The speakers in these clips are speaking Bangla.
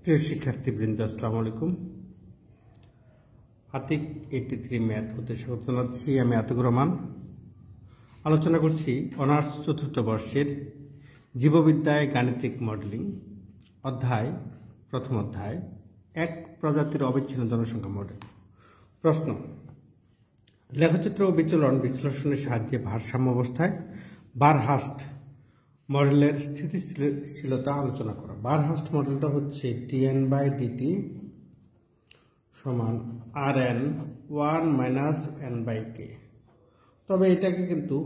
প্রিয় শিক্ষার্থীবৃন্দ, আসসালামু আলাইকুম। আতিক 83 ম্যাথ হতে স্বাগত জানাচ্ছি। আমি আতিকুর রহমান। আলোচনা করছি অনার্স চতুর্থ বর্ষের জীববিদ্যায় গাণিতিক মডেলিং প্রথম অধ্যায় এক প্রজাতির অবিচ্ছিন্ন জনসংখ্যা মডেল। প্রশ্ন: লেখচিত্র ও বিচলন বিশ্লেষণের সাহায্যে ভারসাম্য অবস্থায় বারহাস্ট মডেলের স্থিতিশীলতা আলোচনা করা। বারহাস্ট মডেলটা হচ্ছে dn/dt সমান Rn 1 - n/k। তবে এটাকে কিন্তু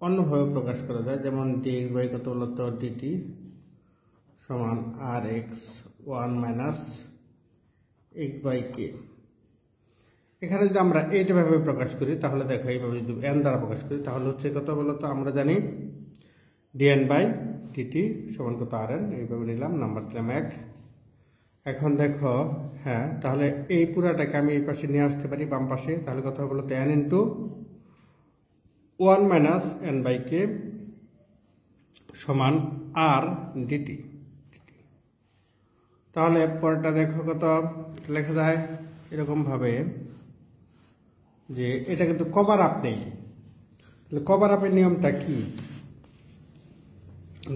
অন্যভাবে প্রকাশ করা যায়, যেমন dx কত বলতো dt সমান Rx 1 - x/k। এখানে যদি আমরা এইভাবে প্রকাশ করি তাহলে দেখো, এইভাবে যদি n দ্বারা প্রকাশ করি তাহলে হচ্ছে কত বলতো, আমরা জানি dn/dt সমান কত Rn, এইভাবে নিলাম, নাম্বার দিলাম 1। এখন দেখো, হ্যাঁ, তাহলে এই পুরাটাকে আমি এই পাশে নিয়ে আসতে পারি বাম পাশে, তাহলে কত হবে বলতো n × 1 - n/k সমান r dt। তাহলে পরেরটা দেখো, কত লেখা যায় এরকম ভাবে যে এটা কিন্তু কভার আপ নেই। তাহলে কভার আপের নিয়মটা কি?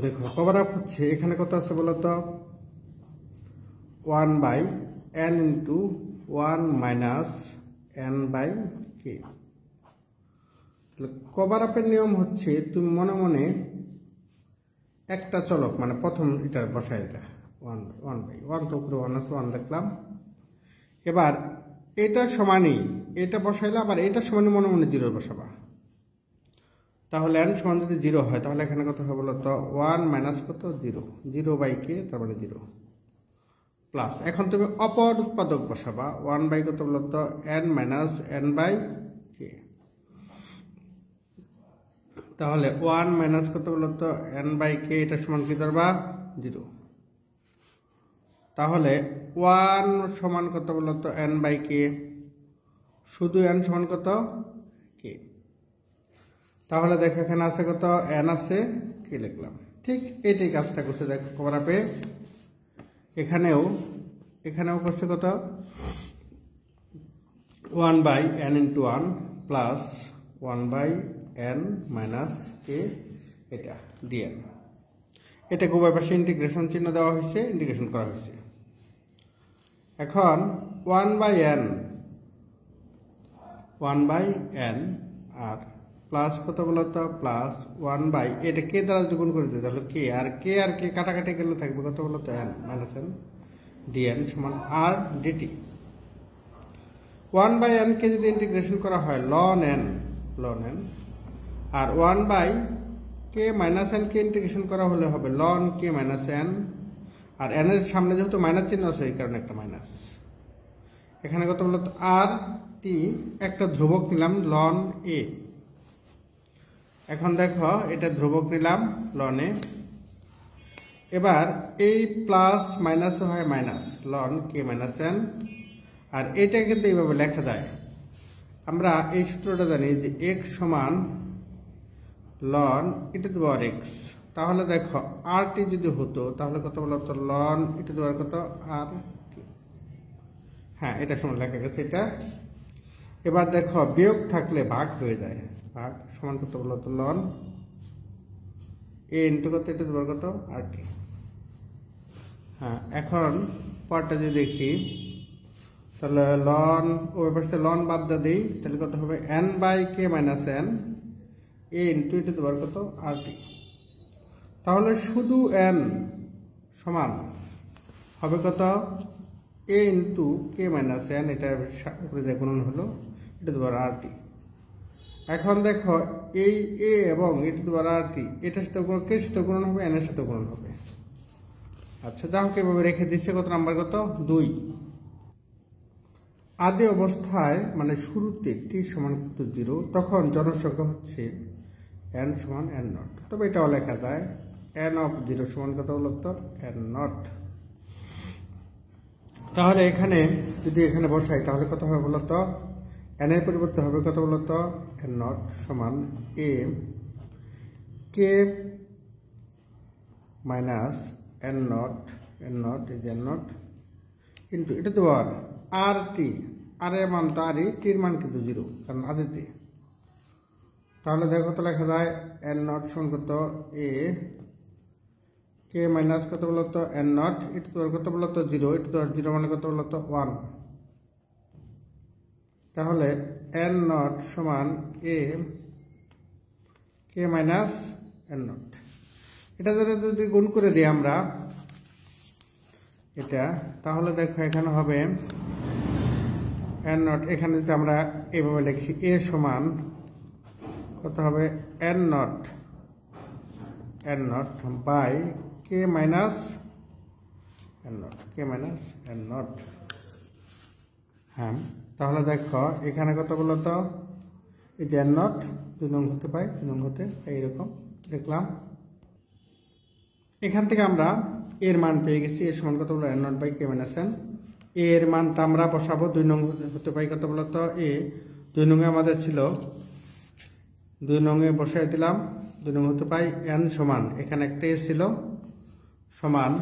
দেখো, কভার আপ হচ্ছে এখানে কত আছে বলতো 1/n × 1 - n/k। কভার আপের নিয়ম হচ্ছে তুমি মনে মনে একটা চলক, মানে প্রথম এটা বসায়, এটা 1/1 তো উপরে 1 আছে, 1 লিখলাম। এবার এটা সমানই এটা বসাইলে, আবার এটা সমানই মনে মনে 0 বসাবা। তাহলে n সমান যদি 0 হয় তাহলে এখানে কত হবে বলতো 1 - কত 0 0/k, তার মানে 0 প্লাস। এখন তুমি অপর উৎপাদক বসাবা 1/ কত বলতো n - n/k। তাহলে 1 - কত বলতো n/k, এটা সমান কি ধরবা 0। তাহলে 1 সমান কত বলতো n/k, শুধু n সমান কত k। তাহলে দেখো এখানে আছে কত n আছে, k লিখলাম। ঠিক এইটাই কাজটা করছে, দেখো কভার আপে এখানেও করছে কত 1/n × 1 প্লাস 1/n - k, এটা dn। এটাকে উভয় পাশে ইন্টিগ্রেশন চিহ্ন দেওয়া হয়েছে, ইন্টিগ্রেশন করা হয়েছে। এখন 1/n আর প্লাস কত বলতো প্লাস 1/, এটা কে দ্বারা যদি গুণ করে দিই তাহলে কে আর কে কাটাকাটি গেলে থাকবে কত বলতো n - n dn সমান r dt। 1/n কে যদি ইন্টিগ্রেশন করা হয় ln n, আর 1/k - n কে ইন্টিগ্রেশন করা হলে হবে ln k - n, আর n এর সামনে যেহেতু মাইনাস চিহ্ন আছে এই কারণে একটা মাইনাস। এখানে কত বলতো r t, একটা ধ্রুবক নিলাম ln a। এখন দেখো এটা ধ্রুবক নিলাম ln a। এবার এই প্লাস মাইনাস হয় মাইনাস ln k - n, আর এটা কিন্তু এইভাবে লেখা যায়। আমরা এই সূত্রটা জানি যে x সমান ln e⁻x। তাহলে দেখো rt যদি হতো তাহলে কত বলতো ln e⁻ কত rt। হ্যাঁ, এটা সমান লেখা গেছে এটা। এবার দেখো বিয়োগ থাকলে ভাগ হয়ে যায়, ভাগ সমান কত বলতো ln a × কত e⁻ কত rt। হ্যাঁ, এখন পরটা যদি দেখি তাহলে ln ওই পাশে ln বাদ দিয়ে দিই, তাহলে কত হবে n/k - n a × e⁻ কত rt। তাহলে শুধু n সমান হবে কত a × k - n, এটা উপরে যে গুণন হলো e⁻rt। এখন দেখো এই a এবং e⁻rt এটার সাথে কের সাথে গুণন হবে, n এর সাথে গুণন হবে। আচ্ছা, যা হোক এভাবে রেখে দিচ্ছে। কত নাম্বার, কত 2। আদি অবস্থায় মানে শুরুতে t সমান 0, তখন জনসংখ্যা হচ্ছে n সমান n0। তবে এটাও লেখা যায় n(0) সমান কত বলতো n0। তাহলে এখানে যদি এখানে বসাই তাহলে কত হবে বলতো, n এর পরিবর্তে হবে কত বলতো n0 সমান a k - n0 is n0 into এটা তো আর টি, আর এর মান তো আরই, টির মান কিন্তু 0 কারণ আদিতে। তাহলে দেখো তো লেখা যায় এন নট সমান কত এ কে মাইনাস কত বলতো এন নট, এটা তো কত বলতো 0, এটা তো 0 মানে কত বলতো 1। তাহলে এন নট সমান এ কে মাইনাস এন নট। এটা যদি গুণ করে দিই আমরা এটা, তাহলে দেখো এখানে হবে এন নট, এখানে যদি আমরা এইভাবে লিখি এ সমান কত হবে n naught by k minus n naught, k minus n naught. হ্যাঁ, তাহলে দেখো এখানে কত বলতো এই যে এন নট 2 নং হতে পাই, 2 নং হতে এইরকম দেখলাম। এখান থেকে আমরা এর মান পেয়ে গেছি, এর সমান কত বলো n naught by k minus n. এর মানটা আমরা বসাবো 2 নং হতে পাই কত বলতো এ, 2 নং এ আমাদের ছিল, 2 নং এ বসাই দিলাম, 2 নং হতে পাই এন সমান, এখানে একটা এ ছিল সমান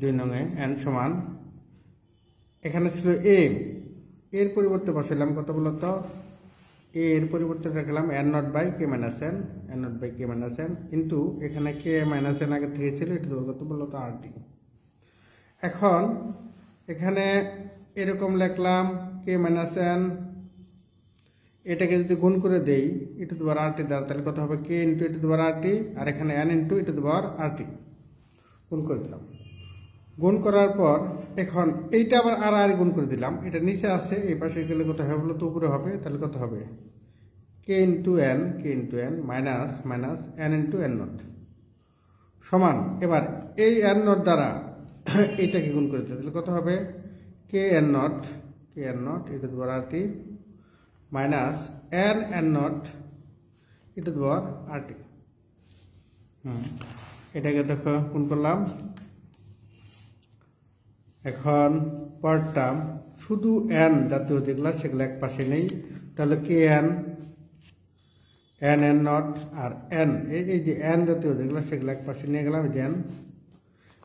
2 নং এ এন সমান, এখানে ছিল এ, এর পরিবর্তে বসাইলাম কত বলতো এর পরিবর্তে রাখলাম n naught by k minus n, n naught by k minus n into এখানে কে মাইনাস এন আগে থেকে ছিল, এটা কত বলতো আর টি। এখন এখানে এরকম লিখলাম কে মাইনাস এন, এটাকে যদি গুণ করে দেই ইটু টু দি পাওয়ার আর টি দ্বারা, তাহলে কত হবে k into e to to the power r t, আর এখানে n into e to to the power r t গুণ করে দিলাম। গুণ করার পর এখন এইটা আবার আর গুণ করে দিলাম, এটা নিচে আছে, এই পাশে গেলে কত হবে বলো তো উপরে হবে, তাহলে কত হবে k into n minus minus n into n naught সমান, এবার এই এন নট দ্বারা এইটাকে গুণ করে দিতে, তাহলে কত হবে k n naught e to to the power r t minus n naught e to to the power r t. এটাকে দেখো গুণ করলাম। এখন পার টার্ম শুধু এন জাতীয় যেগুলো সেগুলো এক পাশে নেই, তাহলে কে এন নট আর এন, এই যে এন জাতীয় যেগুলো সেগুলো এক পাশে নিয়ে গেলাম, যে এন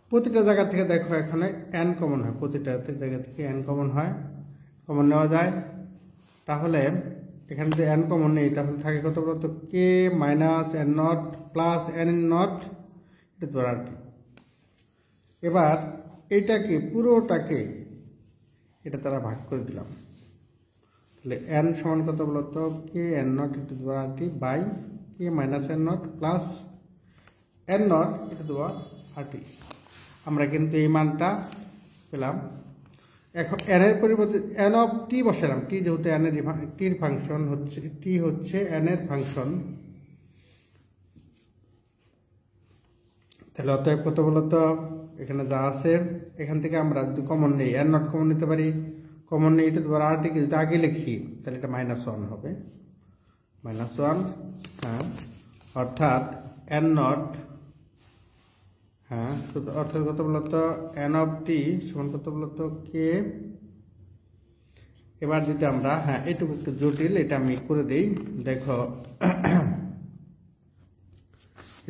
প্রতিটা জায়গা থেকে দেখো এখানে এন কমন হয়, প্রতিটা জায়গা থেকে এন কমন হয়, কমন নেওয়া যায়। তাহলে এখানে যদি এন কমন নেই তাহলে থাকে কত বলতো k minus n naught plus n naught এটা তো আর কি। এবার এইটাকে পুরোটাকে এটা তারা ভাগ করে দিলাম, তাহলে এন সমান কত বলতো k n naught e to to the power r t by k minus n naught plus n naught e to to the power r t. আমরা কিন্তু এই মানটা পেলাম। এখন এন এর পরিবর্তে এন অফ টি বসালাম, টি যেহেতু এন এর টির ফাংশন হচ্ছে, টি হচ্ছে এন এর ফাংশন, তাহলে অতএব কত বলতো এখানে যা আছে এখান থেকে আমরা যদি কমন নেই এন নট কমন নিতে পারি, কমন নেই এটা ধর আর টিকে যদি আগে লিখি তাহলে এটা -1 হবে, -1। হ্যাঁ, অর্থাৎ এন নট, হ্যাঁ অর্থাৎ কত বলতো এন অফ টি সমান কত বলতো কে। এবার যদি আমরা হ্যাঁ এইটুকু একটু জটিল, এটা আমি করে দিই দেখো।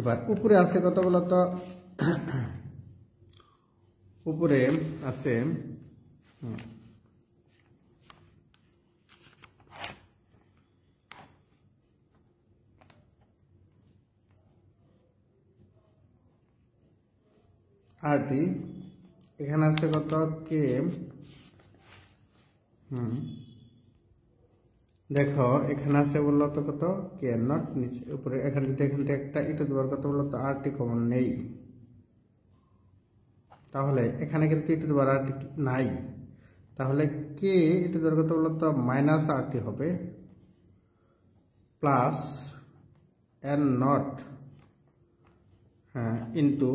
এবার উপরে আছে কত বলতো, উপরে আছে আর টি, এখানে আছে কত কে। দেখো এখানে আছে বললো তো কত কে এন নট, নিচে উপরে এখানে যদি এখান থেকে একটা ইটু দেওয়ার কত বললো তো আর টি কমন নেই, তাহলে এখানে কিন্তু ইটু দেওয়ার আর টি নাই, তাহলে কে ইটু দেওয়ার কত বললো তো মাইনাস আর টি হবে প্লাস এন নট, হ্যাঁ ইন্টু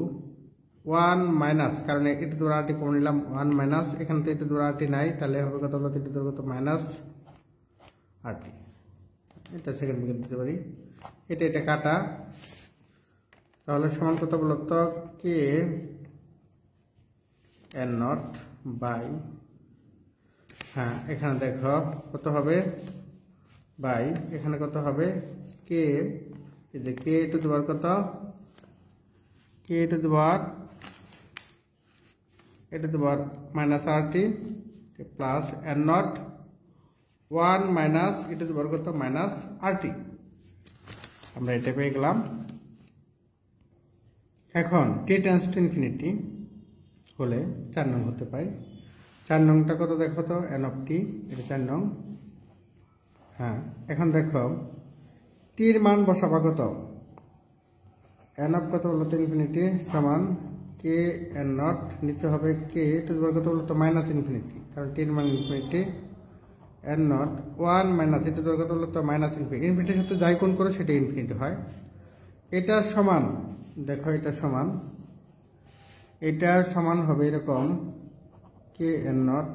1 মাইনাস, কারণ ইটু দেওয়ার আর টি কমন নিলাম 1 মাইনাস, এখানে তো ইটু দেওয়ার আর টি নাই, তাহলে হবে কত বলতো ইটু দেওয়ার কত মাইনাস আর টি। এটা সেকেন্ড বিকেট দিতে পারি, এটা কাটা, তাহলে সমান কত বলতো কে এন নট বাই, হ্যাঁ এখানে দেখো কত হবে বাই, এখানে কত হবে কে, এই যে কে টু দি পাওয়ার কত, কে টু দি পাওয়ার 1 মাইনাস এটা তোমার minus r t plus n naught 1 minus এটা তোমার কত মাইনাস আর টি, আমরা এটা পেয়ে গেলাম। এখন টি টেন্স টু ইনফিনিটি হলে 4 নং হতে পারে। 4 নংটা কত দেখো তো, এন অফ টি, এটা 4 নং। হ্যাঁ, এখন দেখো টির মান বসাবা কত, এন অফ কত বলতো ইনফিনিটি সমান কে এন নট, নিচে হবে কে টু দি কত বলতো মাইনাস ইনফিনিটি, কারণ টির মান ইনফিনিটি, এন নট 1 মাইনাস এটা কত বলতো মাইনাস ইনফিনিটি, ইনফিনিটির সাথে যাই কোণ করে সেটা ইনফিনিটি হয়। এটা সমান দেখো, এটা সমান হবে এরকম কে এন নট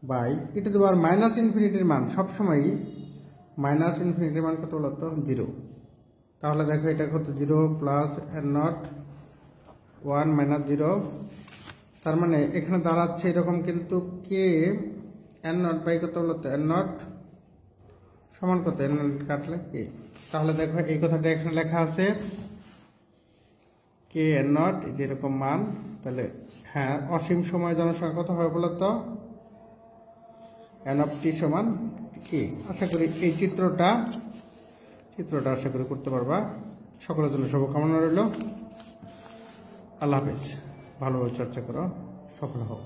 বাই এটা তোমার মাইনাস ইনফিনিটির মান সবসময়ই মাইনাস ইনফিনিটির মান কত বলতো 0। তাহলে দেখো এটা কত 0 প্লাস এন নট 1 মাইনাস 0, তার মানে এখানে দাঁড়াচ্ছে এরকম, কিন্তু কে এন নট বাই কত বলতো এন নট সমান কত, এন নট কাটলে কে, তাহলে দেখো এই কথাটা এখানে লেখা আছে কে এন নট এরকম মান। তাহলে হ্যাঁ, অসীম সময় জনসংখ্যা কত হবে বলতো এন অফ টি সমান কি। আশা করি এই চিত্রটা আশা করি করতে পারবা। সকলের জন্য শুভকামনা রইল। আল্লাহ হাফেজ, ভালোভাবে চর্চা করো, সফল হও।